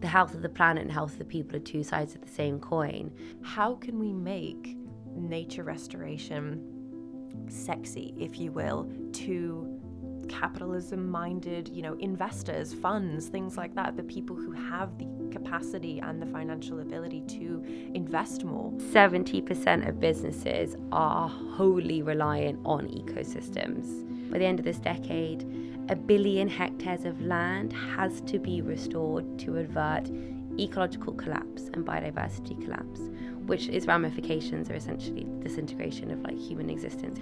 the health of the planet and health of the people are two sides of the same coin. How can we make nature restoration sexy, if you will, to capitalism-minded, investors, funds, things like that, the people who have the capacity and the financial ability to invest more? 70% of businesses are wholly reliant on ecosystems. By the end of this decade, 1 billion hectares of land has to be restored to avert ecological collapse and biodiversity collapse, which its ramifications are essentially disintegration of human existence.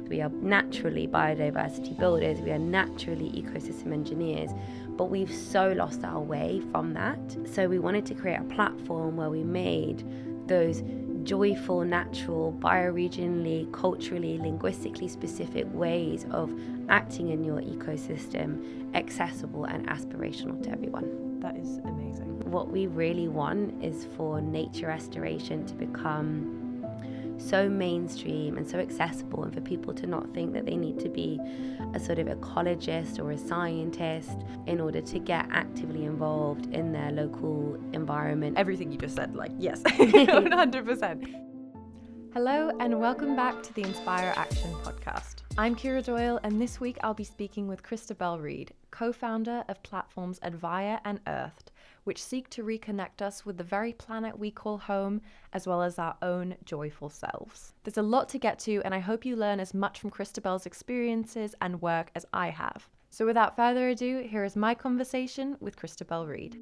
We are naturally biodiversity builders, we are naturally ecosystem engineers, but we've so lost our way from that. So we wanted to create a platform where we made those joyful, natural, bioregionally, culturally, linguistically specific ways of acting in your ecosystem accessible and aspirational to everyone. That is amazing. What we really want is for nature restoration to become so mainstream and so accessible, and for people to not think that they need to be a sort of ecologist or a scientist in order to get actively involved in their local environment. Everything you just said, yes, 100%. Hello and welcome back to the Inspire Action podcast. I'm Ciara Doyle, and this week I'll be speaking with Christabel Reed, co-founder of platforms Advaya and Earthed, which seek to reconnect us with the very planet we call home, as well as our own joyful selves. There's a lot to get to, and I hope you learn as much from Christabel's experiences and work as I have. So without further ado, here is my conversation with Christabel Reed.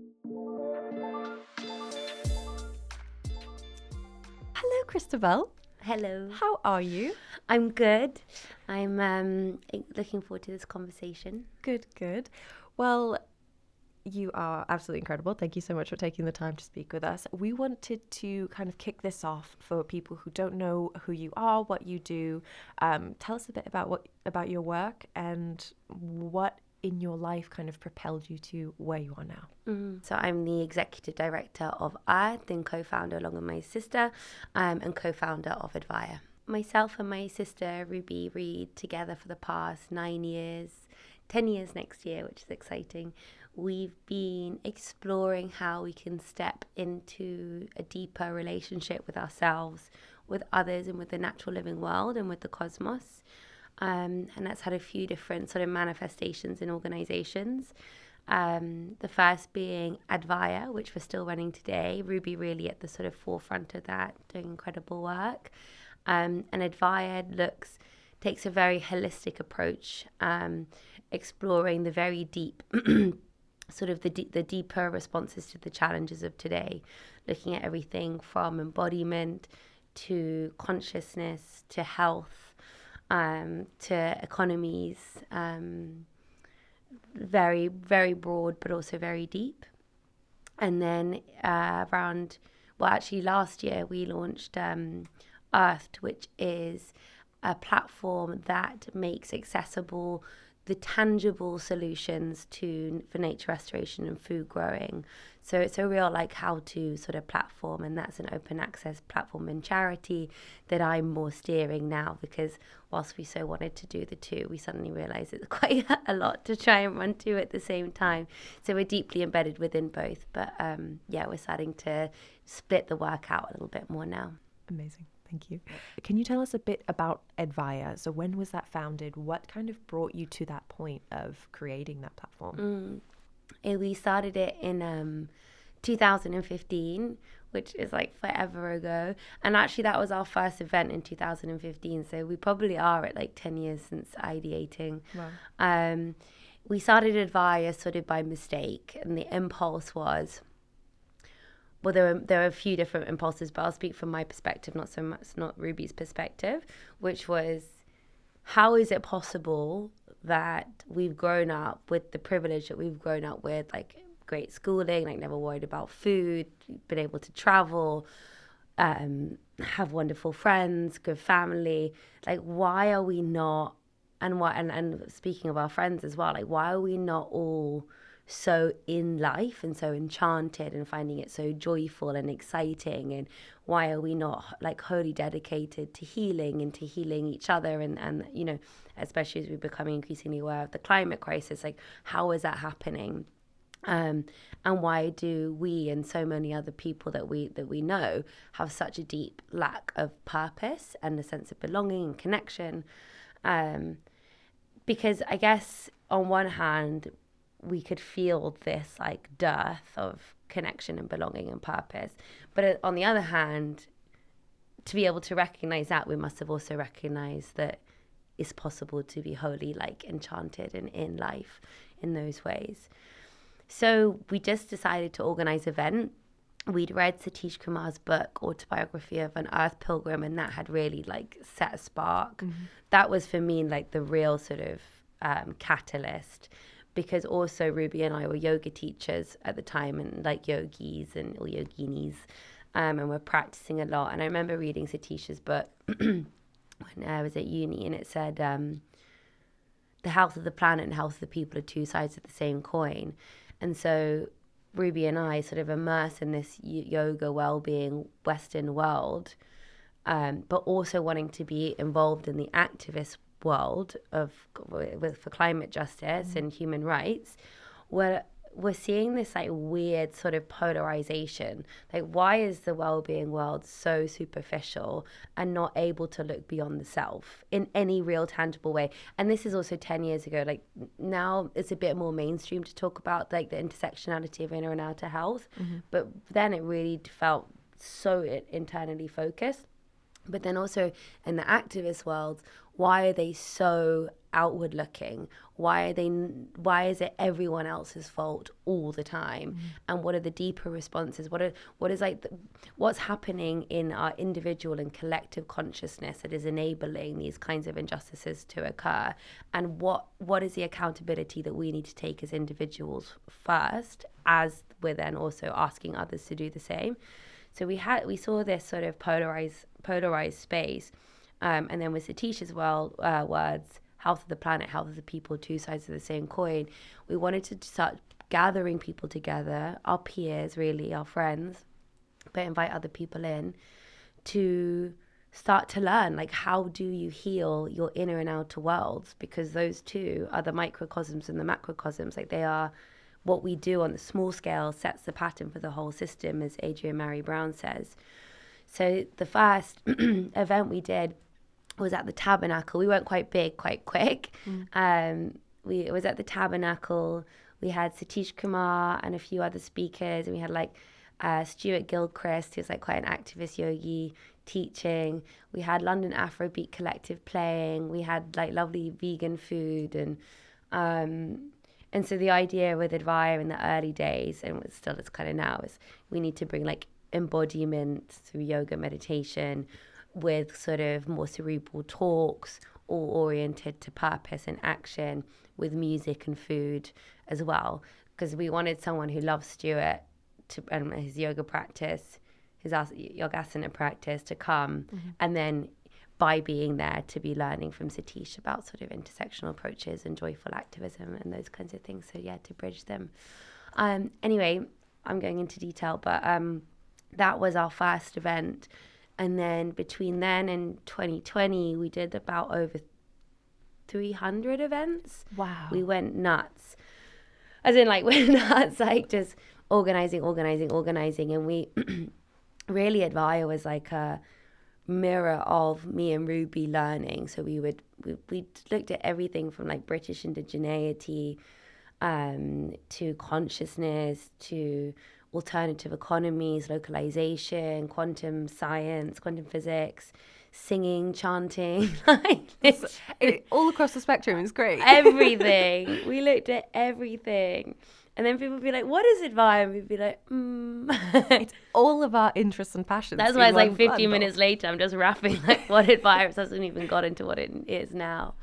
Hello, Christabel. Hello. How are you? I'm good. I'm looking forward to this conversation. Good. Well, you are absolutely incredible. Thank you so much for taking the time to speak with us. We wanted to kind of kick this off for people who don't know who you are, what you do. Tell us a bit about your work and what in your life kind of propelled you to where you are now. So I'm the executive director of Earthed and co-founder along with my sister and co-founder of Advaya. Myself and my sister Ruby Reed together for the past 9 years, 10 years next year, which is exciting. We've been exploring how we can step into a deeper relationship with ourselves, with others, and with the natural living world and with the cosmos. And that's had a few different sort of manifestations in organizations. The first being Advaya, which we're still running today. Ruby really at the sort of forefront of that, doing incredible work. And Advaya takes a very holistic approach, exploring the very deep, sort of the deeper responses to the challenges of today, looking at everything from embodiment to consciousness to health, to economies, very, very broad, but also very deep. And then last year we launched Earthed, which is a platform that makes accessible the tangible solutions for nature restoration and food growing. So it's a real how-to sort of platform, and that's an open access platform and charity that I'm more steering now, because whilst we so wanted to do the two, we suddenly realised it's quite a lot to try and run two at the same time. So we're deeply embedded within both, but we're starting to split the work out a little bit more now. Amazing. Thank you. Can you tell us a bit about Advaya? So when was that founded? What kind of brought you to that point of creating that platform? We started it in 2015, which is forever ago. And actually that was our first event in 2015. So we probably are at 10 years since ideating. Wow. We started Advaya sort of by mistake. And the impulse was, well, there are a few different impulses, but I'll speak from my perspective, not Ruby's perspective, which was, how is it possible that we've grown up with the privilege that we've grown up with, great schooling, never worried about food, been able to travel, have wonderful friends, good family. Why are we not, and speaking of our friends as well, why are we not all so in life and so enchanted and finding it so joyful and exciting? And why are we not wholly dedicated to healing and to healing each other, and especially as we're becoming increasingly aware of the climate crisis, how is that happening? And why do we and so many other people that we know have such a deep lack of purpose and a sense of belonging and connection? Because I guess on one hand, we could feel this like dearth of connection and belonging and purpose. But on the other hand, to be able to recognize that, we must have also recognized that it's possible to be wholly like enchanted and in life in those ways. So we just decided to organize an event. We'd read Satish Kumar's book, Autobiography of an Earth Pilgrim, and that had really like set a spark. Mm-hmm. That was for me like the real sort of catalyst, because also Ruby and I were yoga teachers at the time, and like yogis and or yoginis, and we're practicing a lot. And I remember reading Satish's book when I was at uni, and it said the health of the planet and health of the people are two sides of the same coin. And so Ruby and I sort of immerse in this yoga well-being Western world, but also wanting to be involved in the activist world for climate justice and human rights, where we're seeing this like weird sort of polarization. Like, why is the well-being world so superficial and not able to look beyond the self in any real tangible way? And this is also 10 years ago. Like, now it's a bit more mainstream to talk about like the intersectionality of inner and outer health. Mm-hmm. But then it really felt so internally focused. But then also in the activist world, why are they so outward looking? Why is it everyone else's fault all the time? Mm-hmm. And what are the deeper responses? What's happening in our individual and collective consciousness that is enabling these kinds of injustices to occur? And what is the accountability that we need to take as individuals first, as we're then also asking others to do the same? So we saw this sort of polarized space, and then with Satish's words, health of the planet, health of the people, two sides of the same coin. We wanted to start gathering people together, our peers, really, our friends, but invite other people in to start to learn, like, how do you heal your inner and outer worlds? Because those two are the microcosms and the macrocosms. Like, they are what we do on the small scale sets the pattern for the whole system, as Adrienne Maree Brown says. So the first event we did was at the Tabernacle. We weren't quite big, quite quick. It was at the Tabernacle. We had Satish Kumar and a few other speakers, and we had like Stuart Gilchrist, who's like quite an activist yogi, teaching. We had London Afrobeat Collective playing. We had like lovely vegan food, and so the idea with Advaya in the early days, and still it's kind of now, is we need to bring like embodiment through yoga meditation with sort of more cerebral talks, all oriented to purpose and action, with music and food as well. Because we wanted someone who loves Stuart and his yoga practice, his yogasana practice, to come, and then by being there to be learning from Satish about sort of intersectional approaches and joyful activism and those kinds of things. So yeah, to bridge them. Anyway, I'm going into detail, but that was our first event. And then between then and 2020, we did about over 300 events. Wow. We went nuts. As in, like, we're nuts, like just organizing. And we really, Advaya was like a mirror of me and Ruby learning. So we looked at everything from like British indigeneity to consciousness, to alternative economies, localization, quantum science, quantum physics, singing, chanting, like all across the spectrum is great. Everything. We looked at everything. And then people would be like, what is Advaya? And we'd be like, It's all of our interests and passions. That's why it's like 15 minutes later, I'm just rapping like what Advaya hasn't even got into what it is now.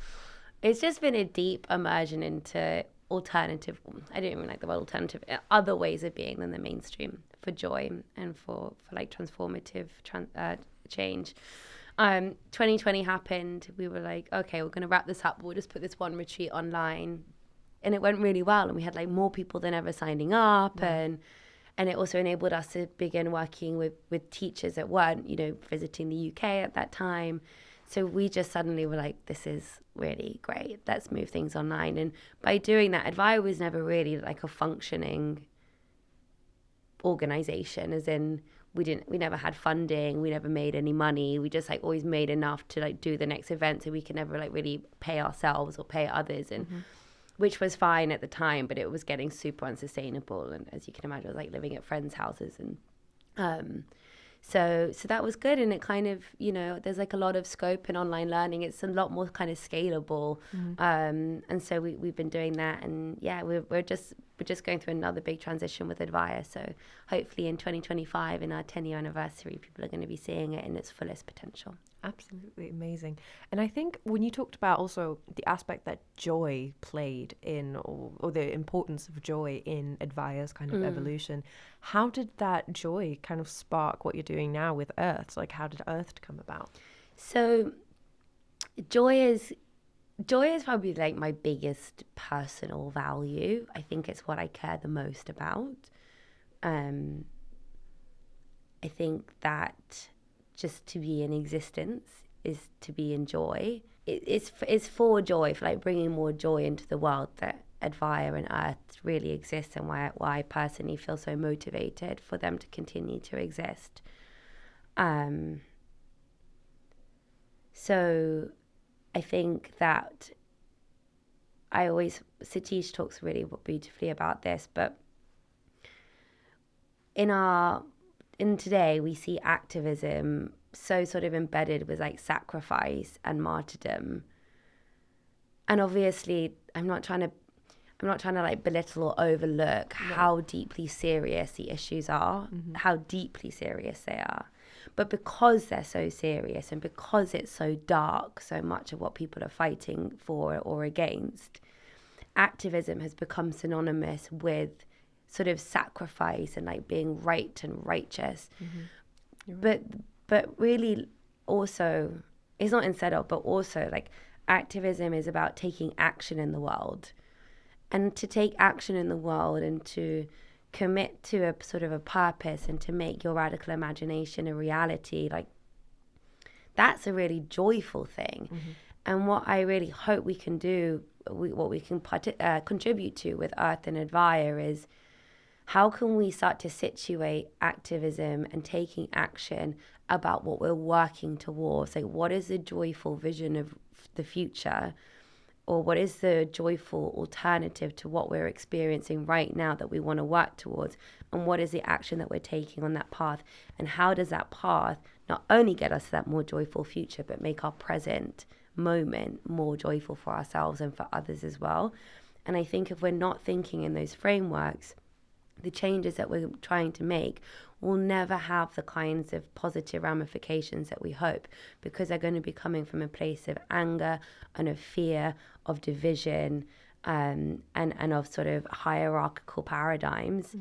It's just been a deep immersion into alternative, I don't even like the word alternative, other ways of being than the mainstream, for joy and for like transformative change. 2020 happened. We were like, okay, we're going to wrap this up. We'll just put this one retreat online. And it went really well. And we had like more people than ever signing up. And it also enabled us to begin working with teachers that weren't, visiting the UK at that time. So we just suddenly were like, this is really great. Let's move things online. And by doing that, Advaya was never really like a functioning organization, as in we never had funding, we never made any money. We just like always made enough to like do the next event, so we could never like really pay ourselves or pay others, and which was fine at the time, but it was getting super unsustainable. And as you can imagine, I was like living at friends' houses, and so that was good. And it kind of, you know, there's like a lot of scope in online learning. It's a lot more kind of scalable. And so we've been doing that. And yeah, we're just going through another big transition with Advaya. So hopefully in 2025, in our 10-year anniversary, people are going to be seeing it in its fullest potential. Absolutely amazing. And I think when you talked about also the aspect that joy played in, or the importance of joy in Advaya's kind of evolution, how did that joy kind of spark what you're doing now with Earthed? Like, how did Earthed come about? So joy is probably like my biggest personal value. I think it's what I care the most about. I think that just to be in existence is to be in joy. It's for joy, for like bringing more joy into the world, that Advaya and Earthed really exist, and why I personally feel so motivated for them to continue to exist. So I think that Satish talks really beautifully about this, but in today we see activism so sort of embedded with like sacrifice and martyrdom. And obviously I'm not trying to like belittle or overlook how deeply serious the issues are, how deeply serious they are. But because they're so serious, and because it's so dark, so much of what people are fighting for or against, activism has become synonymous with sort of sacrifice and like being right and righteous. Right. But really also, it's not instead of, but also like activism is about taking action in the world. And to take action in the world and to commit to a sort of a purpose and to make your radical imagination a reality, like that's a really joyful thing. And what I really hope we can do, what we can contribute to with Earthed and Advaya, is how can we start to situate activism and taking action about what we're working towards? Like, what is the joyful vision of the future? Or what is the joyful alternative to what we're experiencing right now that we want to work towards? And what is the action that we're taking on that path? And how does that path not only get us to that more joyful future, but make our present moment more joyful for ourselves and for others as well? And I think if we're not thinking in those frameworks, the changes that we're trying to make will never have the kinds of positive ramifications that we hope, because they're going to be coming from a place of anger and of fear, of division, and of sort of hierarchical paradigms.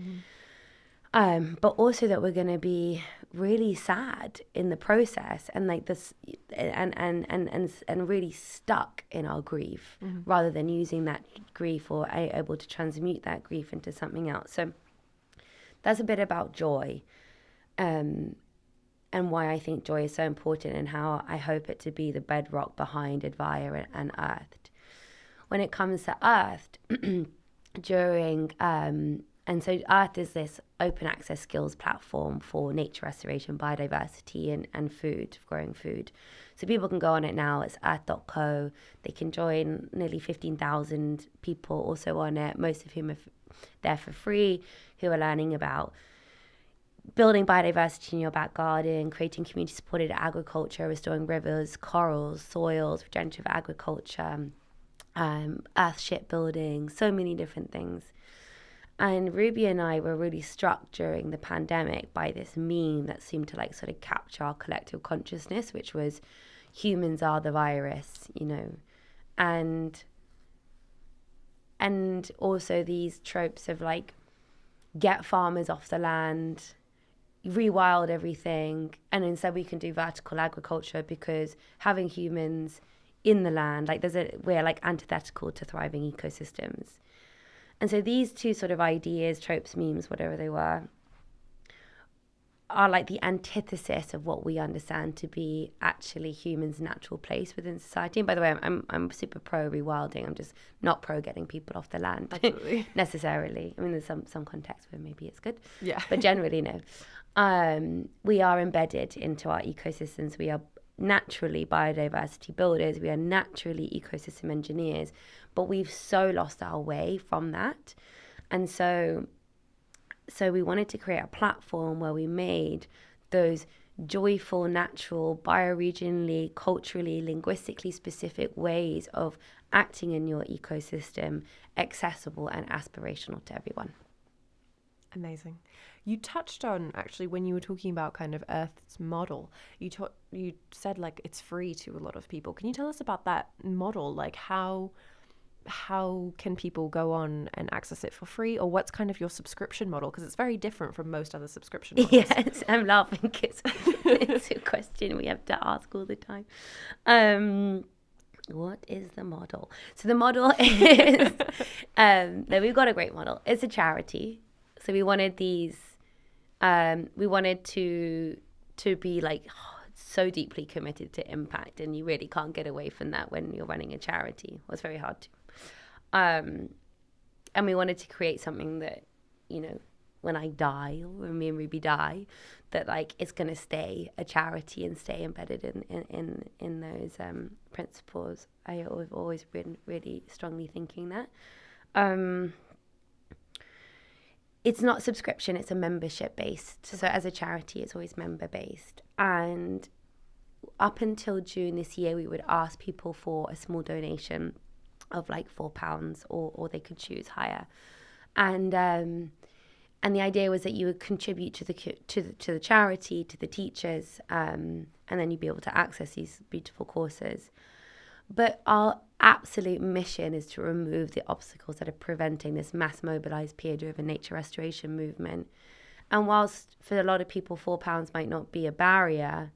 But also that we're going to be really sad in the process, and like this, and really stuck in our grief, rather than using that grief or able to transmute that grief into something else. So that's a bit about joy, and why I think joy is so important, and how I hope it to be the bedrock behind Advaya and Earthed. When it comes to Earthed, and so Earthed is this open access skills platform for nature restoration, biodiversity, and food, growing food. So people can go on it now. It's earthed.co. They can join. Nearly 15,000 people also on it, most of whom are there for free, who are learning about building biodiversity in your back garden, creating community-supported agriculture, restoring rivers, corals, soils, regenerative agriculture, earth shipbuilding, so many different things. And Ruby and I were really struck during the pandemic by this meme that seemed to like sort of capture our collective consciousness, which was humans are the virus, you know, and also these tropes of like get farmers off the land, rewild everything, and instead we can do vertical agriculture because having humans in the land, like we're like antithetical to thriving ecosystems. And so these two sort of ideas, tropes, memes, whatever they were are like the antithesis of what we understand to be actually humans' natural place within society. And by the way, I'm super pro rewilding. I'm just not pro getting people off the land. Absolutely. Necessarily. I mean, there's some context where maybe it's good. Yeah. But generally, no. We are embedded into our ecosystems. We are naturally biodiversity builders. We are naturally ecosystem engineers. But we've so lost our way from that. And so we wanted to create a platform where we made those joyful, natural, bioregionally, culturally, linguistically specific ways of acting in your ecosystem accessible and aspirational to everyone. Amazing. You touched on, actually, when you were talking about kind of Earth's model, you said like it's free to a lot of people. Can you tell us about that model? Like how can people go on and access it for free, or what's kind of your subscription model? Because it's very different from most other subscription models. Yes, I'm laughing because it's a question we have to ask all the time. What is the model? So the model is, no, we've got a great model. It's a charity. So we wanted we wanted to be like so deeply committed to impact, and you really can't get away from that when you're running a charity. It was very hard to. And we wanted to create something that, you know, when I die, or when me and Ruby die, that like it's going to stay a charity and stay embedded in those principles. I've always been really strongly thinking that. It's not subscription, it's a membership based. So as a charity, it's always member based. And up until June this year, we would ask people for a small donation of like £4, or they could choose higher. And the idea was that you would contribute to the charity, to the teachers, and then you'd be able to access these beautiful courses. But our absolute mission is to remove the obstacles that are preventing this mass mobilized, peer-driven nature restoration movement. And whilst for a lot of people £4 might not be a barrier,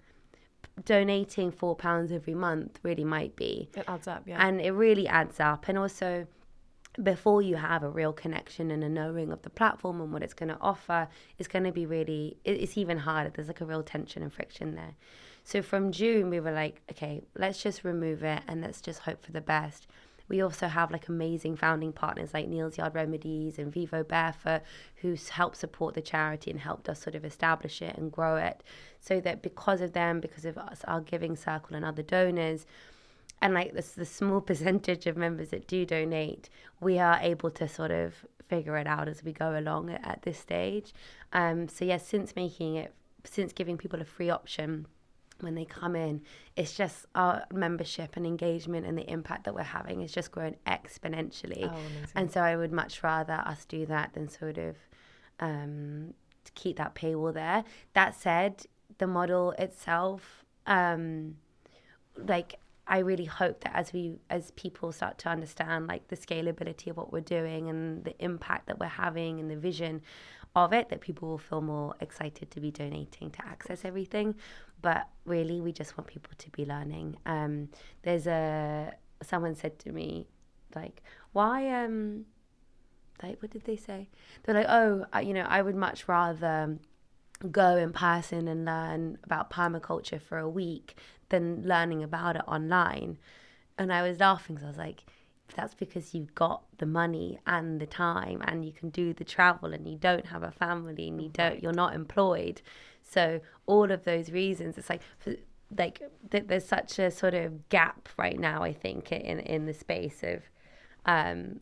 donating £4 every month really might be. It adds up, yeah. And it really adds up. And also, before you have a real connection and a knowing of the platform and what it's going to offer, it's going to be really, it's even harder. There's like a real tension and friction there. So from June, we were like, okay, let's just remove it and let's just hope for the best. We also have like amazing founding partners like Neal's Yard Remedies and Vivo Barefoot, who's helped support the charity and helped us sort of establish it and grow it, so that because of them, because of us, our giving circle and other donors, and like the small percentage of members that do donate, we are able to sort of figure it out as we go along at this stage. So yes, since giving people a free option when they come in, it's just our membership and engagement and the impact that we're having is just growing exponentially. Oh, amazing. And so I would much rather us do that than sort of to keep that paywall there. That said, the model itself, like I really hope that as people start to understand like the scalability of what we're doing and the impact that we're having and the vision of it, that people will feel more excited to be donating to access everything. But really, we just want people to be learning. Someone said to me, like, why, like, what did they say? They're like, I would much rather go in person and learn about permaculture for a week than learning about it online. And I was laughing, so I was like, that's because you've got the money and the time and you can do the travel and you don't have a family and you're not employed. So all of those reasons, it's like there's such a sort of gap right now, I think, in the space of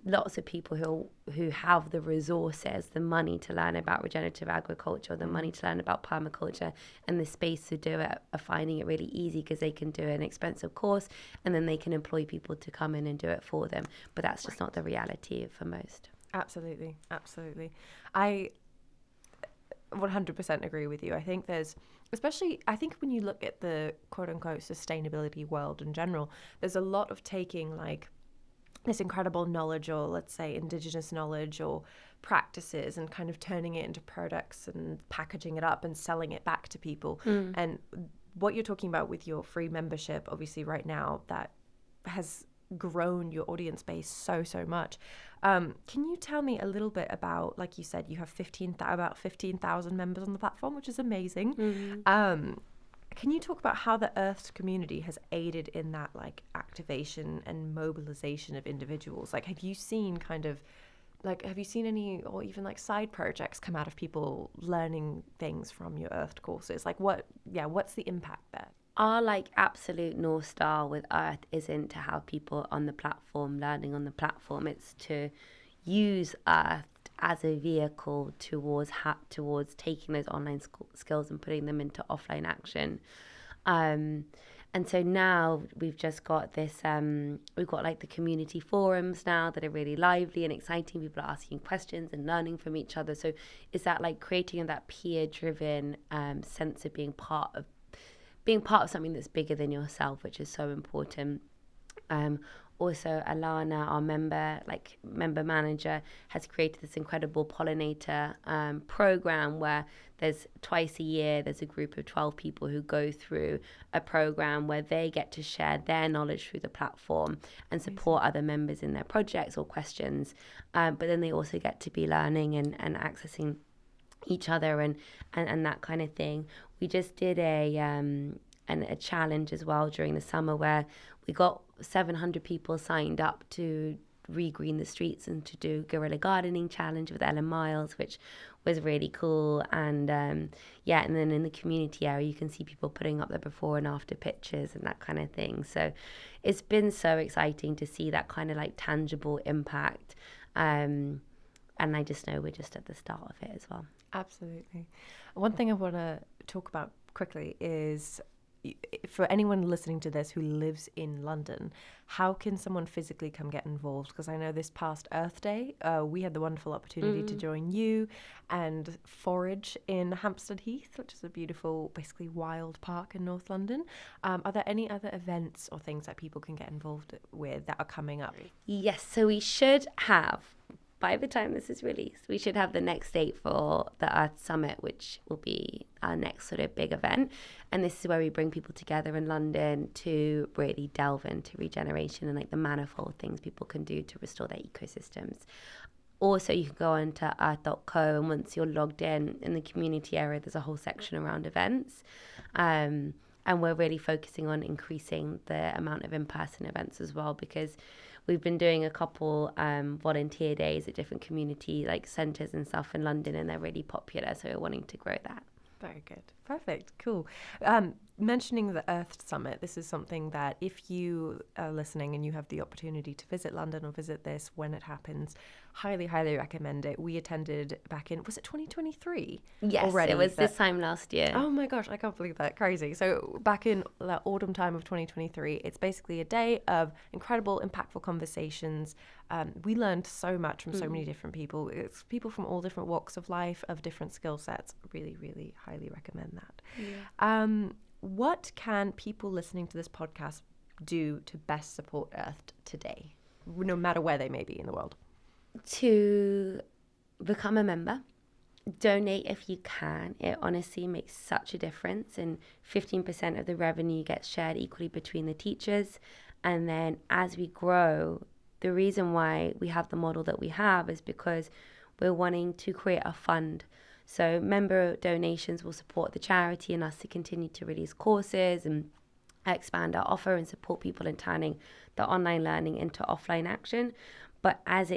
lots of people who have the resources, the money to learn about regenerative agriculture, the money to learn about permaculture, and the space to do it are finding it really easy because they can do an expensive course and then they can employ people to come in and do it for them. But that's just not the reality for most. Absolutely. I 100% agree with you. I think I think when you look at the quote unquote sustainability world in general, there's a lot of taking like this incredible knowledge, or let's say indigenous knowledge or practices, and kind of turning it into products and packaging it up and selling it back to people. And what you're talking about with your free membership, obviously right now, that has grown your audience base so much. Can you tell me a little bit about, like you said, you have about 15,000 members on the platform, which is amazing. Can you talk about how the Earthed community has aided in that like activation and mobilization of individuals? Like, have you seen any, or even like side projects come out of people learning things from your Earthed courses? Like what's the impact there? Our like absolute North Star with Earth isn't to have people on the platform learning on the platform. It's to use Earth as a vehicle towards taking those online skills and putting them into offline action. And so now we've just got this, we've got like the community forums now that are really lively and exciting. People are asking questions and learning from each other. So is that like creating that peer-driven sense of being part of something that's bigger than yourself, which is so important. Also, Alana, our member manager, has created this incredible pollinator program where there's twice a year, there's a group of 12 people who go through a program where they get to share their knowledge through the platform and support other members in their projects or questions. But then they also get to be learning and accessing each other and that kind of thing. We just did a challenge as well during the summer where we got 700 people signed up to regreen the streets and to do guerrilla gardening challenge with Ellen Miles, which was really cool. And and then in the community area you can see people putting up their before and after pictures and that kind of thing. So it's been so exciting to see that kind of like tangible impact, and I just know we're just at the start of it as well. Absolutely. One thing I want to talk about quickly is, for anyone listening to this who lives in London, how can someone physically come get involved? Because I know this past Earth Day, we had the wonderful opportunity to join you and forage in Hampstead Heath, which is a beautiful, basically wild park in North London. Are there any other events or things that people can get involved with that are coming up? Yes, so we should have, by the time this is released, we should have the next date for the Earth Summit, which will be our next sort of big event. And this is where we bring people together in London to really delve into regeneration and like the manifold things people can do to restore their ecosystems. Also, you can go on to earth.co, and once you're logged in the community area, there's a whole section around events. And we're really focusing on increasing the amount of in-person events as well, because we've been doing a couple volunteer days at different community like centres and stuff in London, and they're really popular. So we're wanting to grow that. Very good. Perfect. Cool. Mentioning the Earth Summit, this is something that if you are listening and you have the opportunity to visit London or visit this when it happens, highly, highly recommend it. We attended back in, was it 2023? Yes, already? It was this time last year. Oh my gosh, I can't believe that. Crazy. So back in the autumn time of 2023, it's basically a day of incredible, impactful conversations. We learned so much from so many different people. It's people from all different walks of life, of different skill sets. Really, really highly recommend that. Yeah. What can people listening to this podcast do to best support Earthed today, no matter where they may be in the world? To become a member, donate if you can. It honestly makes such a difference, and 15% of the revenue gets shared equally between the teachers. And then as we grow, the reason why we have the model that we have is because we're wanting to create a fund. So member donations will support the charity and us to continue to release courses and expand our offer and support people in turning the online learning into offline action. But as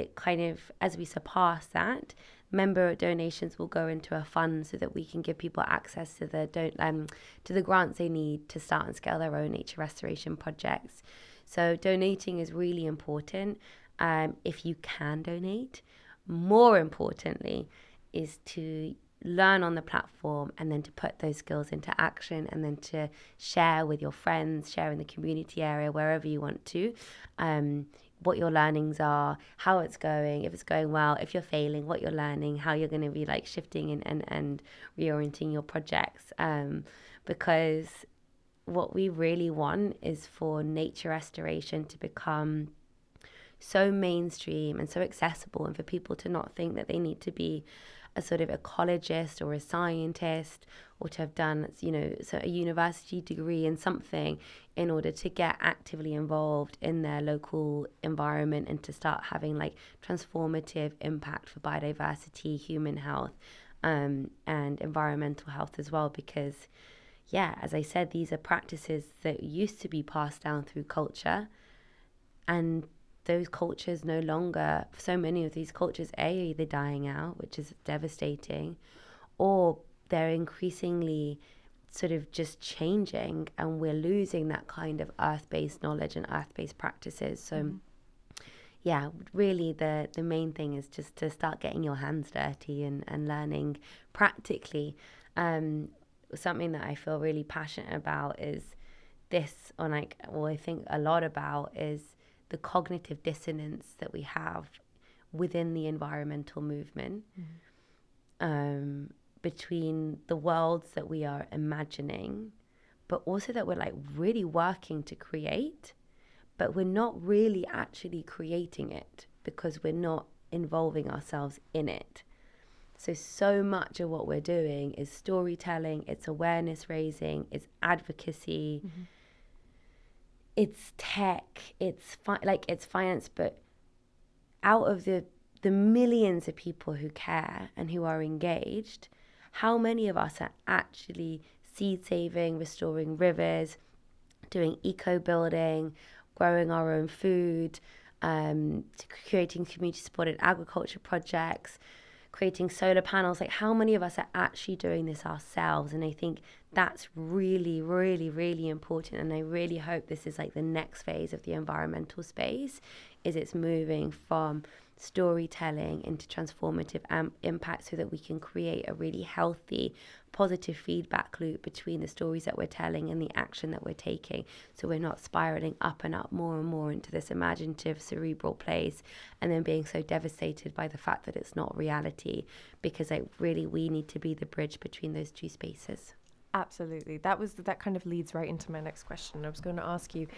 we surpass that, member donations will go into a fund so that we can give people access to the grants they need to start and scale their own nature restoration projects. So donating is really important. If you can donate, more importantly, is to learn on the platform and then to put those skills into action and then to share with your friends, share in the community area, wherever you want to, what your learnings are, how it's going, if it's going well, if you're failing, what you're learning, how you're going to be like shifting and reorienting your projects. Because what we really want is for nature restoration to become so mainstream and so accessible, and for people to not think that they need to be a sort of ecologist or a scientist, or to have done, so a university degree in something in order to get actively involved in their local environment and to start having like transformative impact for biodiversity, human health, and environmental health as well. Because, yeah, as I said, these are practices that used to be passed down through culture, and those cultures no longer, so many of these cultures, are either dying out, which is devastating, or they're increasingly sort of just changing, and we're losing that kind of earth-based knowledge and earth-based practices. So yeah, really the main thing is just to start getting your hands dirty and learning practically. Something that I feel really passionate about is this, or like, well, I think a lot about is the cognitive dissonance that we have within the environmental movement, between the worlds that we are imagining, but also that we're like really working to create, but we're not really actually creating it because we're not involving ourselves in it. So much of what we're doing is storytelling, it's awareness raising, it's advocacy, it's tech, it's it's finance, but out of the millions of people who care and who are engaged, how many of us are actually seed saving, restoring rivers, doing eco building, growing our own food, creating community supported agriculture projects, creating solar panels? Like, how many of us are actually doing this ourselves? And I think that's really, really, really important. And I really hope this is like the next phase of the environmental space, is it's moving from storytelling into transformative impact, so that we can create a really healthy, positive feedback loop between the stories that we're telling and the action that we're taking, so we're not spiraling up and up more and more into this imaginative cerebral place and then being so devastated by the fact that it's not reality, because we need to be the bridge between those two spaces. Absolutely. That kind of leads right into my next question. I was going to ask you,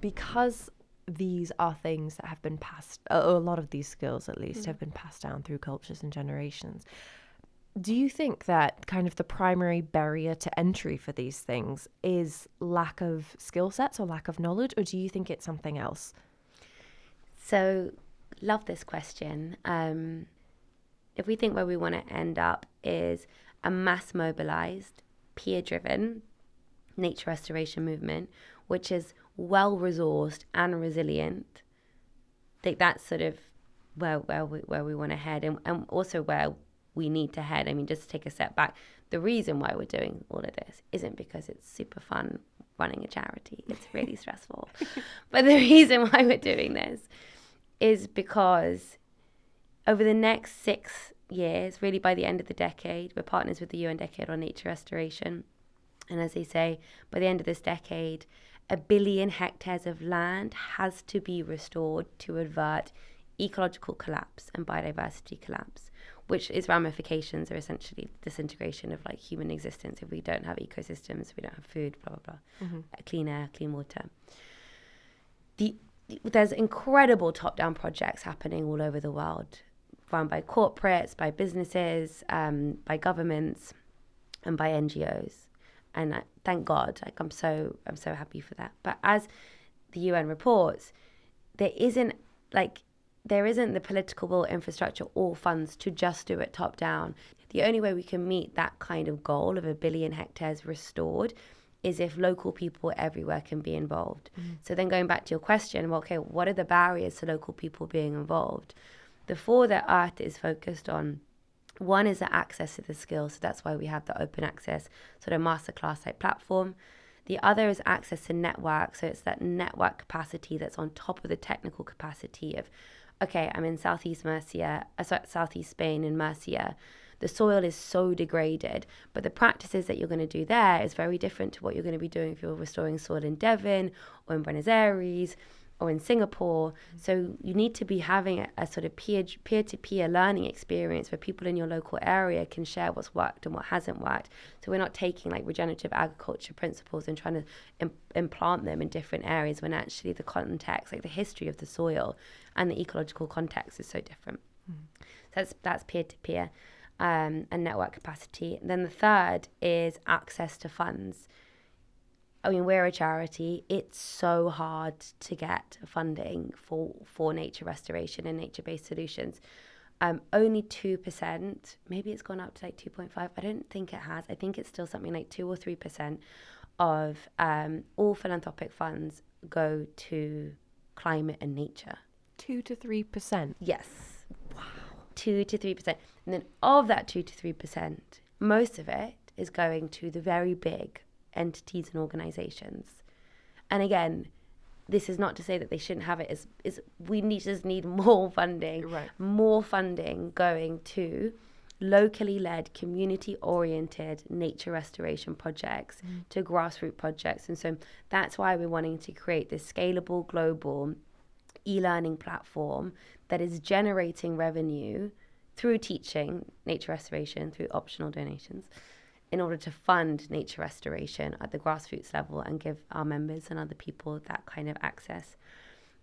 because these are things that have been passed, a lot of these skills at least, have been passed down through cultures and generations. Do you think that kind of the primary barrier to entry for these things is lack of skill sets or lack of knowledge, or do you think it's something else? So, love this question. If we think where we want to end up is a mass mobilized, peer-driven nature restoration movement, which is well-resourced and resilient, I think that's sort of where we want to head, and also where we need to head. I mean, just to take a step back, the reason why we're doing all of this isn't because it's super fun running a charity. It's really stressful. But the reason why we're doing this is because over the next 6 years, really by the end of the decade, we're partners with the UN Decade on Nature Restoration. And as they say, by the end of this decade, 1 billion hectares of land has to be restored to avert ecological collapse and biodiversity collapse, which its ramifications are essentially disintegration of like human existence. If we don't have ecosystems, we don't have food, blah, blah, blah, clean air, clean water. There's incredible top-down projects happening all over the world, run by corporates, by businesses, by governments, and by NGOs. And thank God, like I'm so happy for that. But as the UN reports, there isn't the political will, infrastructure, or funds to just do it top down. The only way we can meet that kind of goal of 1 billion hectares restored is if local people everywhere can be involved. So then going back to your question, well, okay, what are the barriers to local people being involved? The 4 that Earth is focused on, one is the access to the skills. So that's why we have the open access sort of masterclass type platform. The other is access to network. So it's that network capacity that's on top of the technical capacity of, okay, I'm in Southeast Spain in Murcia. The soil is so degraded, but the practices that you're going to do there is very different to what you're going to be doing if you're restoring soil in Devon or in Buenos Aires or in Singapore. So you need to be having a sort of peer-to-peer learning experience where people in your local area can share what's worked and what hasn't worked. So we're not taking like regenerative agriculture principles and trying to implant them in different areas, when actually the context, like the history of the soil and the ecological context, is so different. So that's peer-to-peer. and network capacity. And then the third is access to funds. I mean, we're a charity. It's so hard to get funding for nature restoration and nature-based solutions. Only 2%, maybe it's gone up to like 2.5. I don't think it has. I think it's still something like 2 or 3% of all philanthropic funds go to climate and nature. 2 to 3%? Yes. Wow. 2 to 3%. And then of that 2 to 3%, most of it is going to the very big entities and organizations. And again, this is not to say that they shouldn't have it. We just need more funding, right. More funding going to locally led, community oriented nature restoration projects, to grassroots projects. And so that's why we're wanting to create this scalable global e-learning platform that is generating revenue through teaching nature restoration, through optional donations, in order to fund nature restoration at the grassroots level and give our members and other people that kind of access.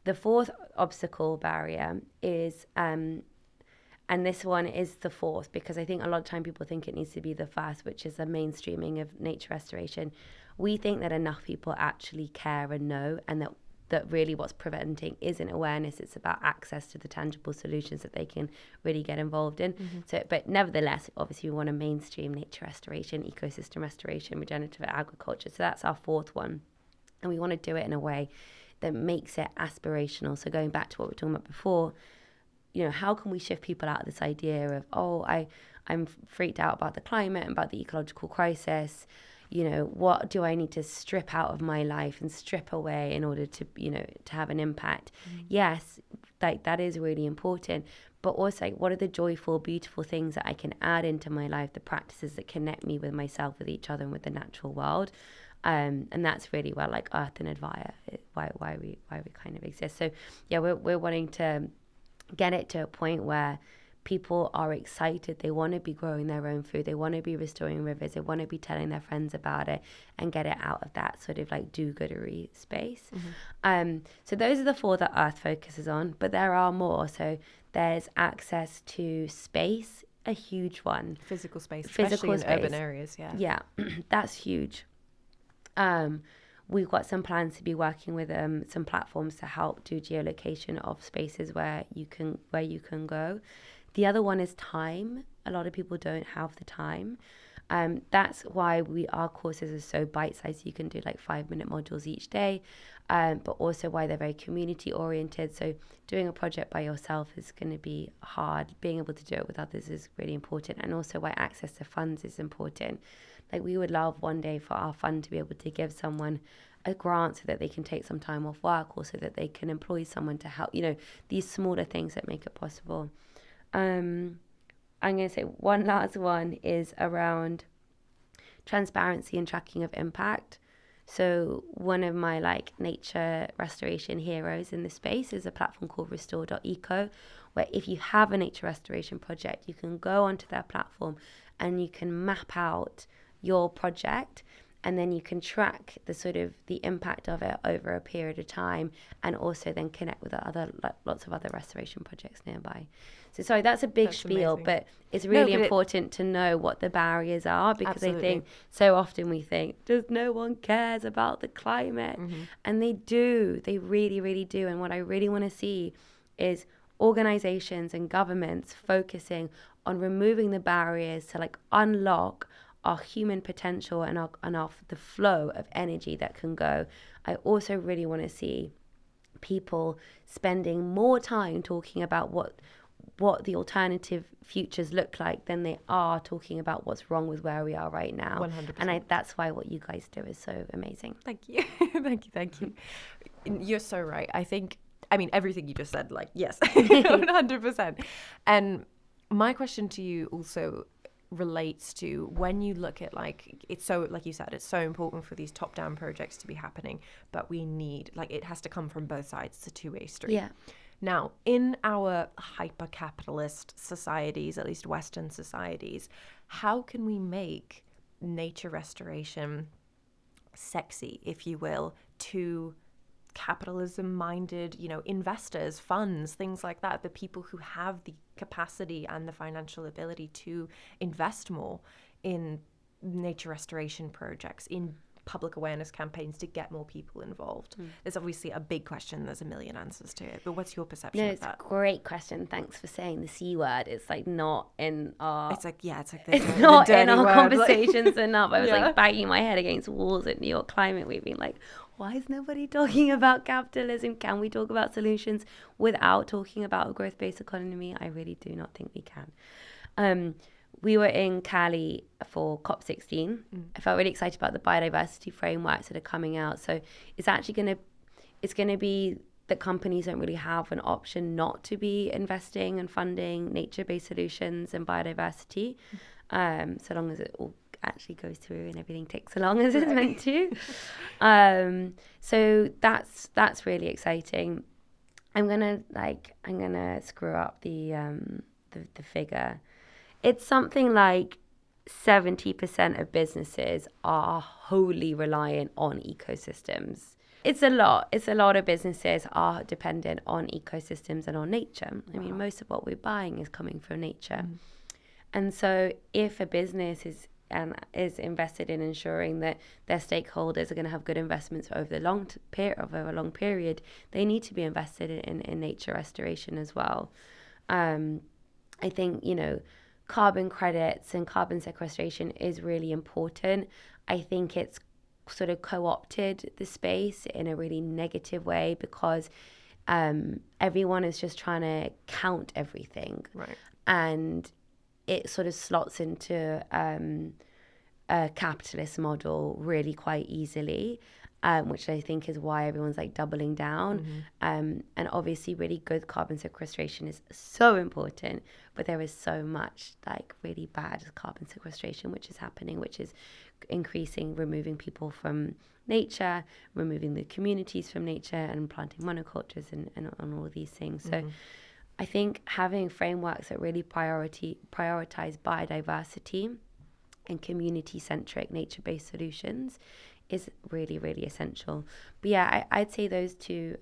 The fourth obstacle barrier is, and this one is the fourth, because I think a lot of time people think it needs to be the first, which is the mainstreaming of nature restoration. We think that enough people actually care and know, and that really what's preventing isn't awareness, it's about access to the tangible solutions that they can really get involved in. So, but nevertheless, obviously we want to mainstream nature restoration, ecosystem restoration, regenerative agriculture. So that's our fourth one. And we want to do it in a way that makes it aspirational. So going back to what we were talking about before, how can we shift people out of this idea of, I'm freaked out about the climate and about the ecological crisis. What do I need to strip out of my life and strip away in order to, to have an impact? Yes, that is really important. But also, what are the joyful, beautiful things that I can add into my life, the practices that connect me with myself, with each other, and with the natural world? And that's really where like Earth and Advaya, why we kind of exist. So yeah, we're wanting to get it to a point where people are excited. They want to be growing their own food. They want to be restoring rivers. They want to be telling their friends about it and get it out of that sort of like do-goodery space. So those are the four that Earth focuses on, but there are more. So there's access to space, a huge one. Physical space, especially in urban areas, yeah. Yeah, that's huge. We've got some plans to be working with some platforms to help do geolocation of spaces where you can go. The other one is time. A lot of people don't have the time. That's why our courses are so bite-sized. You can do like 5-minute modules each day, but also why they're very community-oriented. So doing a project by yourself is going to be hard. Being able to do it with others is really important. And also why access to funds is important. Like we would love one day for our fund to be able to give someone a grant so that they can take some time off work, or so that they can employ someone to help, these smaller things that make it possible. I'm going to say one last one is around transparency and tracking of impact. So one of my nature restoration heroes in the space is a platform called restore.eco, where if you have a nature restoration project, you can go onto their platform and you can map out your project, and then you can track the impact of it over a period of time, and also then connect with lots of other restoration projects nearby. So sorry, that's a big spiel, amazing. But it's really important to know what the barriers are, because absolutely. I think so often we think, no one cares about the climate. And they do, they really, really do. And what I really want to see is organizations and governments focusing on removing the barriers to unlock our human potential and the flow of energy that can go. I also really want to see people spending more time talking about what the alternative futures look like than they are talking about what's wrong with where we are right now. 100%. And that's why what you guys do is so amazing. Thank you. Thank you. You're so right. I mean, everything you just said, yes, 100%. And my question to you also relates to when you look at it's so, like you said, it's so important for these top-down projects to be happening, but we need it has to come from both sides. It's a two-way street. Yeah. Now, in our hyper-capitalist societies, at least Western societies, how can we make nature restoration sexy, if you will, to capitalism-minded, investors, funds, things like that, the people who have the capacity and the financial ability to invest more in nature restoration projects, in public awareness campaigns to get more people involved. There's obviously a big question. There's a million answers to it. But what's your perception of that? It's a great question. Thanks for saying the C word. It's like not in our... It's like it's not in our word, conversations enough. I was like banging my head against walls at New York Climate Week, being like, why is nobody talking about capitalism? Can we talk about solutions without talking about a growth-based economy? I really do not think we can. We were in Cali for COP16. I felt really excited about the biodiversity frameworks that are coming out. So it's actually going to be that companies don't really have an option not to be investing and funding nature-based solutions and biodiversity, so long as it all actually goes through and everything ticks along as it's meant to. So that's really exciting. I'm gonna screw up the figure. It's something like 70% of businesses are wholly reliant on ecosystems. It's a lot. It's a lot of businesses are dependent on ecosystems and on nature. I mean, most of what we're buying is coming from nature. And so if a business is invested in ensuring that their stakeholders are going to have good investments over the long period, they need to be invested in nature restoration as well. I think, carbon credits and carbon sequestration is really important. I think it's sort of co-opted the space in a really negative way because everyone is just trying to count everything. Right. And it sort of slots into a capitalist model really quite easily, which I think is why everyone's like doubling down. And obviously really good carbon sequestration is so important, but there is so much like really bad carbon sequestration which is happening, which is removing people from nature, removing the communities from nature, and planting monocultures and all of these things. So I think having frameworks that really prioritize biodiversity and community-centric nature-based solutions is really, really essential. But yeah, I'd say those two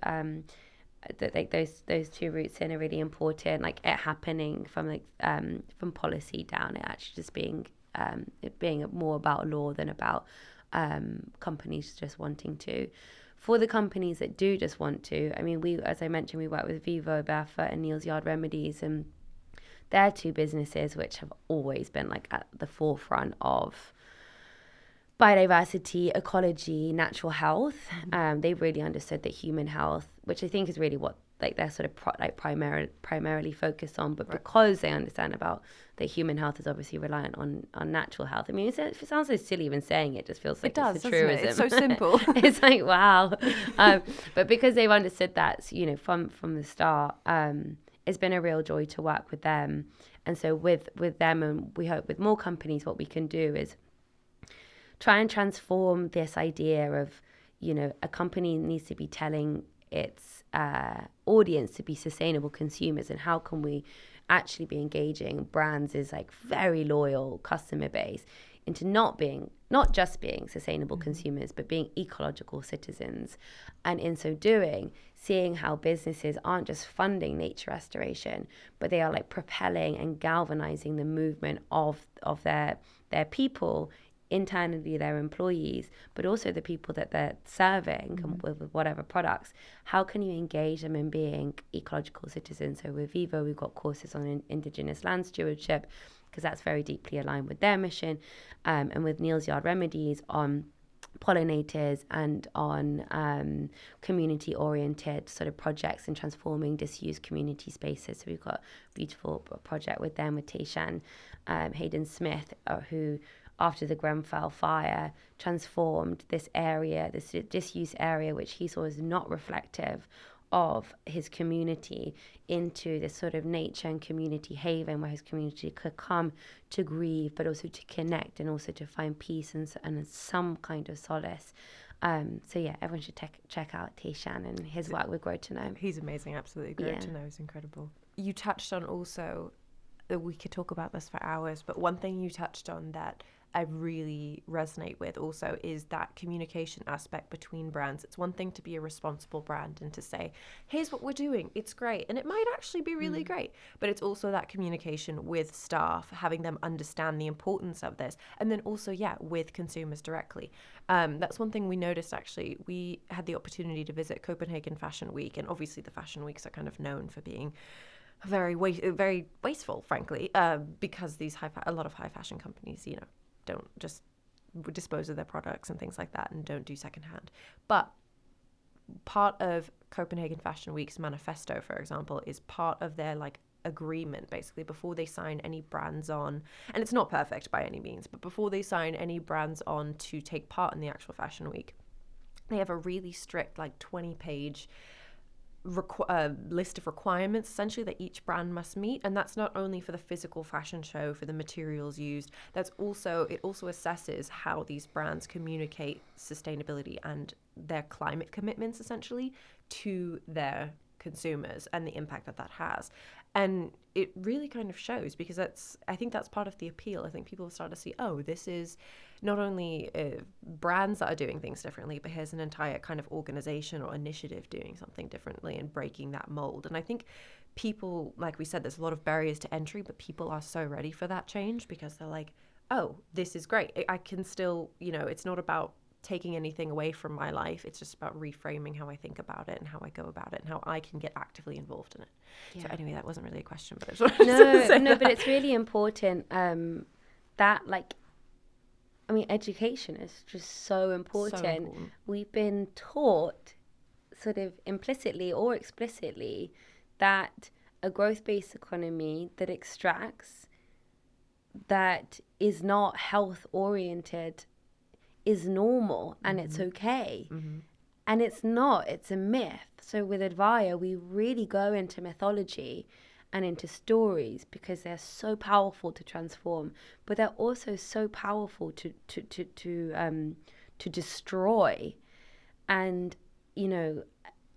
those two routes in are really important. Like it happening from from policy down, it actually just being it being more about law than about companies just wanting to. For the companies that do just want to, I mean, as I mentioned, we work with Vivo, Barefoot, and Neal's Yard Remedies, and they're two businesses which have always been like at the forefront of biodiversity, ecology, natural health. They've really understood that human health, which I think is really what like they're sort of primarily focused on, but because they understand about that human health is obviously reliant on natural health. I mean, it sounds so silly even saying it, just feels like it's a truism. It's so simple. It's like, wow. But because they've understood that, from the start, it's been a real joy to work with them. And so with them, and we hope with more companies, what we can do is try and transform this idea of, a company needs to be telling its audience to be sustainable consumers, and how can we actually be engaging brands is like very loyal customer base into not just being sustainable consumers, but being ecological citizens. And in so doing, seeing how businesses aren't just funding nature restoration, but they are like propelling and galvanizing the movement of their people, internally their employees, but also the people that they're serving with whatever products. How can you engage them in being ecological citizens? So with Vivo, we've got courses on indigenous land stewardship, because that's very deeply aligned with their mission, and with Neal's Yard Remedies on pollinators and on community-oriented sort of projects and transforming disused community spaces. So we've got a beautiful project with them, with Tayshan Hayden Smith, who after the Grenfell fire transformed this area, this disused area, which he saw as not reflective of his community, into this sort of nature and community haven where his community could come to grieve, but also to connect and also to find peace and some kind of solace. So yeah, everyone should check out Tayshan and his work with Grow to Know. He's amazing, absolutely. Grow to Know is incredible. You touched on also, we could talk about this for hours, but one thing you touched on that I really resonate with also is that communication aspect between brands. It's one thing to be a responsible brand and to say, here's what we're doing, it's great, and it might actually be really great, but it's also that communication with staff, having them understand the importance of this, and then also with consumers directly. That's one thing we noticed. Actually, we had the opportunity to visit Copenhagen Fashion Week, and obviously the fashion weeks are kind of known for being very wasteful, frankly, because a lot of high fashion companies, don't just dispose of their products and things like that, and don't do secondhand. But part of Copenhagen Fashion Week's manifesto, for example, is part of their agreement, basically, before they sign any brands on, and it's not perfect by any means, but before they sign any brands on to take part in the actual fashion week, they have a really strict 20-page list of requirements essentially that each brand must meet. And that's not only for the physical fashion show, for the materials used, it also assesses how these brands communicate sustainability and their climate commitments essentially to their consumers and the impact that has. And it really kind of shows, because I think that's part of the appeal. I think people start to see, this is not only brands that are doing things differently, but here's an entire kind of organization or initiative doing something differently and breaking that mold. And I think people, like we said, there's a lot of barriers to entry, but people are so ready for that change, because they're like, this is great. I can still, it's not about taking anything away from my life. It's just about reframing how I think about it and how I go about it and how I can get actively involved in it. Yeah. So anyway, that wasn't really a question, but I just wanted to say that. But it's really important that education is just so important. We've been taught sort of implicitly or explicitly that a growth-based economy that extracts, that is not health-oriented, is normal and it's okay. And it's not, it's a myth. So with Advaya, we really go into mythology and into stories because they're so powerful to transform, but they're also so powerful to destroy. And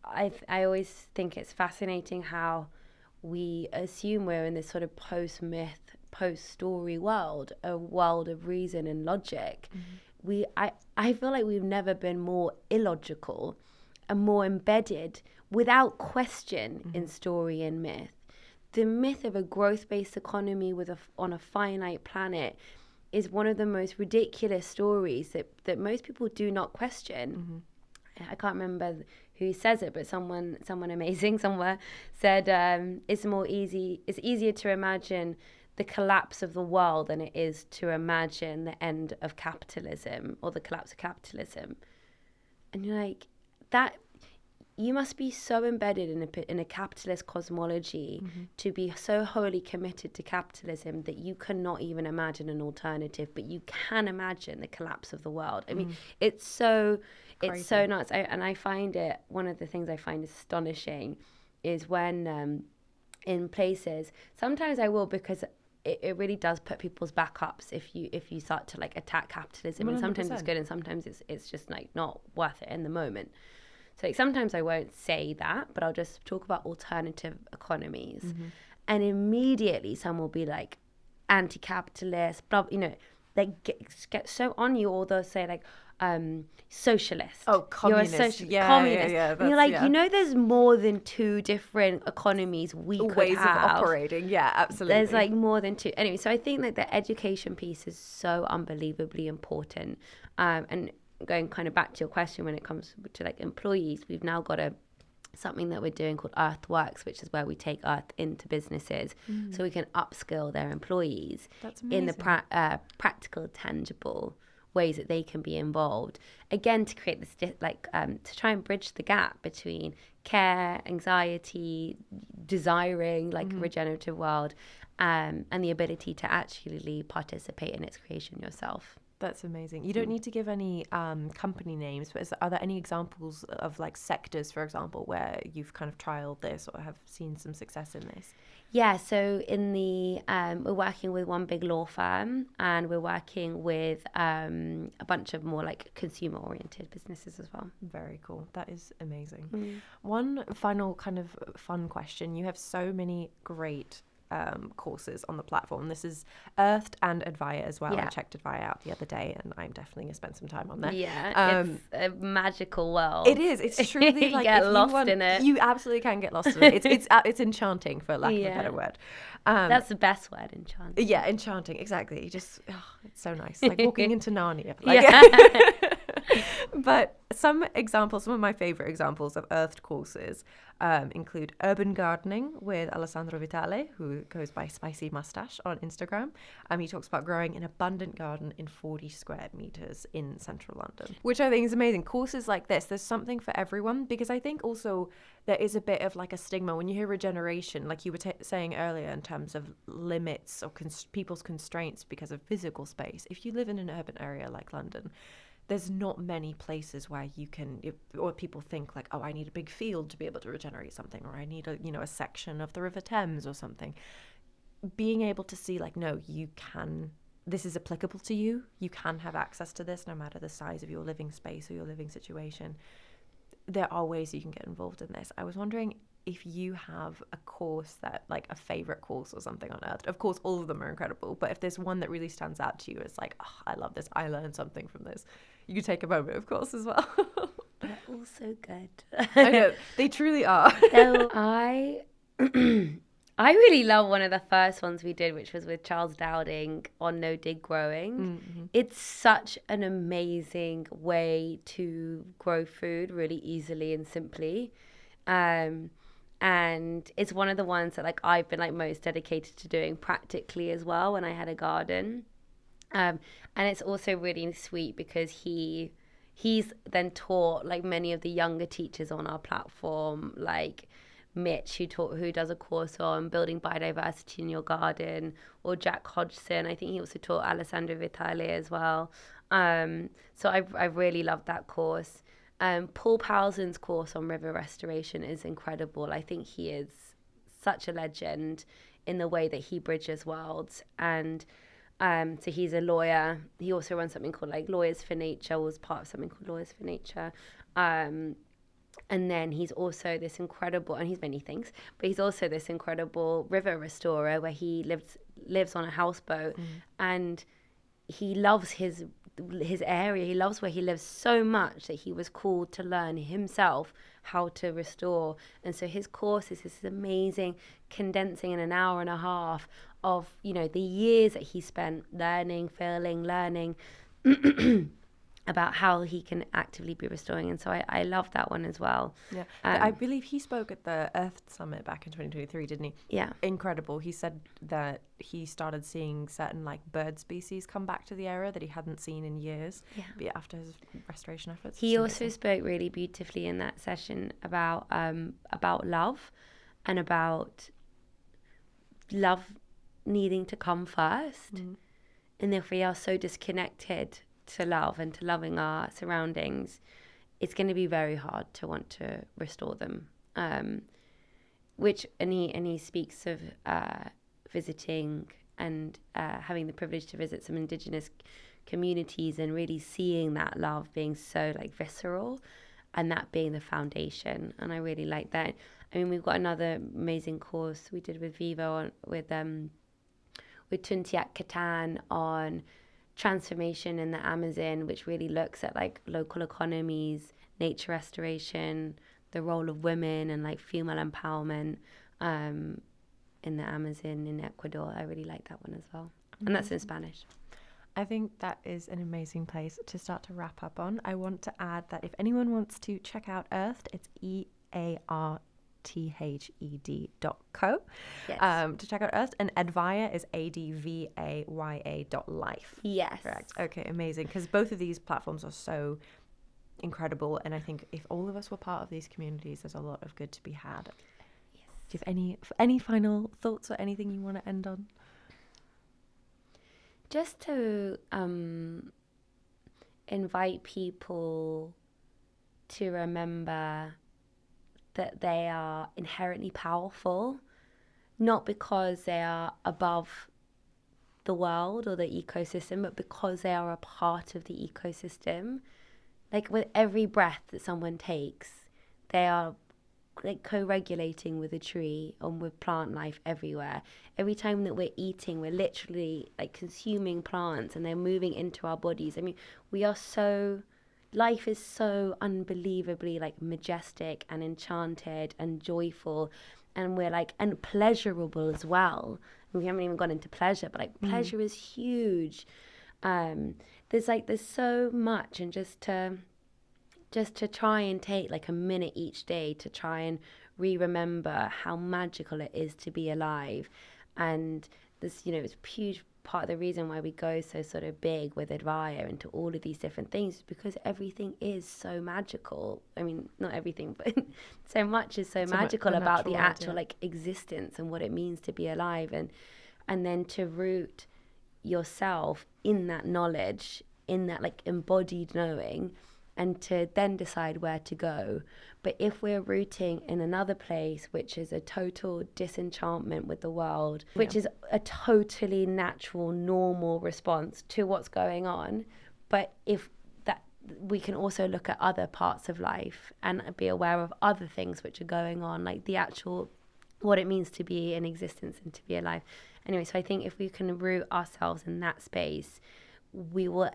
I always think it's fascinating how we assume we're in this sort of post-myth, post-story world, a world of reason and logic. I feel like we've never been more illogical and more embedded without question in story and myth. The myth of a growth-based economy on a finite planet is one of the most ridiculous stories that most people do not question. I can't remember who says it, but someone amazing somewhere said it's easier to imagine the collapse of the world than it is to imagine the end of capitalism or the collapse of capitalism. And you're like, that you must be so embedded in a capitalist cosmology to be so wholly committed to capitalism that you cannot even imagine an alternative, but you can imagine the collapse of the world. I mean, it's so nuts. I find it, one of the things I find astonishing is when in places, sometimes I will, because it really does put people's backups if you start to attack capitalism. 100%. And sometimes it's good and sometimes it's just not worth it in the moment. So sometimes I won't say that, but I'll just talk about alternative economies. And immediately someone will be like anti-capitalist, blah, they get so on you, or they'll say socialist. Oh, communist. You're a socialist. Communist. Yeah, and you're like, there's more than two different economies we could ways have. Of operating. Yeah, absolutely. There's more than two. Anyway, so I think that the education piece is so unbelievably important. And going kind of back to your question, when it comes to employees, we've now got something that we're doing called Earth Works, which is where we take Earth into businesses so we can upskill their employees in the practical, tangible ways that they can be involved. Again, to create this, to try and bridge the gap between care, anxiety, desiring, a regenerative world, and the ability to actually participate in its creation yourself. That's amazing. You don't need to give any company names, but are there any examples of sectors, for example, where you've kind of trialed this or have seen some success in this? Yeah, so in we're working with one big law firm, and we're working with a bunch of more consumer-oriented businesses as well. Very cool. That is amazing. One final kind of fun question. You have so many great courses on the platform. This is Earthed and Advaya as well. Yeah. I checked Advaya out the other day, and I'm definitely going to spend some time on there. Yeah, it's a magical world. It is. It's truly like get if lost you want, in it. you absolutely can get lost in it. It's enchanting, for lack of a better word. That's the best word, enchanting. Yeah, enchanting. Exactly. You just, it's so nice. Like walking into Narnia. But some of my favorite examples of Earthed courses include urban gardening with Alessandro Vitale, who goes by Spicy Mustache on Instagram. He talks about growing an abundant garden in 40 square meters in central London, which I think is amazing. Courses like this, there's something for everyone, because I think also there is a bit of like a stigma when you hear regeneration, like you were saying earlier, in terms of limits or people's constraints because of physical space. If you live in an urban area like London, there's not many places where you can, or people think like, oh, I need a big field to be able to regenerate something, or I need a section of the River Thames or something. Being able to see like, no, you can, this is applicable to you. You can have access to this no matter the size of your living space or your living situation. There are ways you can get involved in this. I was wondering if you have a course that, like a favorite course or something on Earth. Of course, all of them are incredible, but if there's one that really stands out to you, it's like, oh, I love this. I learned something from this. You could take a moment, of course, as well. They're all so good. I know, they truly are. So I really love one of the first ones we did, which was with Charles Dowding on no dig growing. Mm-hmm. It's such an amazing way to grow food really easily and simply. And it's one of the ones that like I've been like most dedicated to doing practically as well when I had a garden. And it's also really sweet because he's then taught like many of the younger teachers on our platform, like Mitch, who does a course on building biodiversity in your garden, or Jack Hodgson. I think he also taught Alessandro Vitale as well. So I really loved that course. Paul Powelson's course on river restoration is incredible. I think he is such a legend in the way that he bridges worlds. And so he's a lawyer. He also runs something called like Lawyers for Nature, was part of something called Lawyers for Nature. And then he's also this incredible, and he's many things, but he's also this incredible river restorer where he lives on a houseboat, and he loves his area. He loves where he lives so much that he was called to learn himself how to restore. And so his course is this amazing condensing in an hour and a half of, the years that he spent learning, failing, learning about how he can actively be restoring. And so I love that one as well. Yeah. I believe he spoke at the Earth Summit back in 2023, didn't he? Yeah. Incredible. He said that he started seeing certain like bird species come back to the area that he hadn't seen in years after his restoration efforts. He also spoke really beautifully in that session about love, and about love needing to come first. And if we are so disconnected to love and to loving our surroundings, it's going to be very hard to want to restore them. And he speaks of visiting and having the privilege to visit some Indigenous communities and really seeing that love being so like visceral, and that being the foundation. And I really like that. I mean, we've got another amazing course we did with Vivo with Tuntiak Katan on transformation in the Amazon, which really looks at like local economies, nature restoration, the role of women, and like female empowerment in the Amazon in Ecuador. I really like that one as well. And that's in Spanish. I think that is an amazing place to start to wrap up on. I want to add that if anyone wants to check out Earthed, it's EARTHED.co to check out Earthed, and Advaya is ADVAYA.life. Yes. Correct. Okay, amazing. Because both of these platforms are so incredible, and I think if all of us were part of these communities, there's a lot of good to be had. Yes. Do you have any final thoughts or anything you want to end on? Just to invite people to remember that they are inherently powerful, not because they are above the world or the ecosystem, but because they are a part of the ecosystem. Like with every breath that someone takes, they are like co-regulating with a tree and with plant life everywhere. Every time that we're eating, we're literally like consuming plants and they're moving into our bodies. I mean, life is so unbelievably like majestic and enchanted and joyful, and we're like, and pleasurable as well. We haven't even gone into pleasure, but like pleasure is huge. There's so much, and just to try and take like a minute each day to try and remember how magical it is to be alive. And this, it's a huge part of the reason why we go so sort of big with Advaya into all of these different things, because everything is so magical. I mean, not everything, but so much is so magical about the actual like existence and what it means to be alive, and then to root yourself in that knowledge, in that like embodied knowing, and to then decide where to go. But if we're rooting in another place, which is a total disenchantment with the world, which is a totally natural, normal response to what's going on, but if that, we can also look at other parts of life and be aware of other things which are going on, like the actual, what it means to be in existence and to be alive. Anyway, so I think if we can root ourselves in that space, we will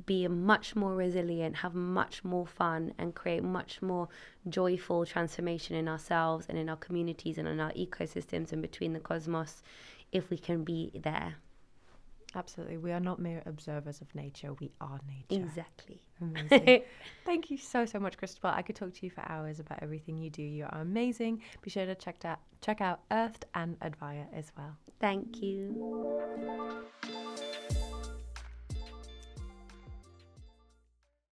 be much more resilient, have much more fun, and create much more joyful transformation in ourselves and in our communities and in our ecosystems and between the cosmos, if we can be there. Absolutely. We are not mere observers of nature. We are nature. Exactly. Amazing. Thank you so much, Christabel. I could talk to you for hours about everything you do. You are amazing. Be sure to check out Earthed and Advaya as well. Thank you.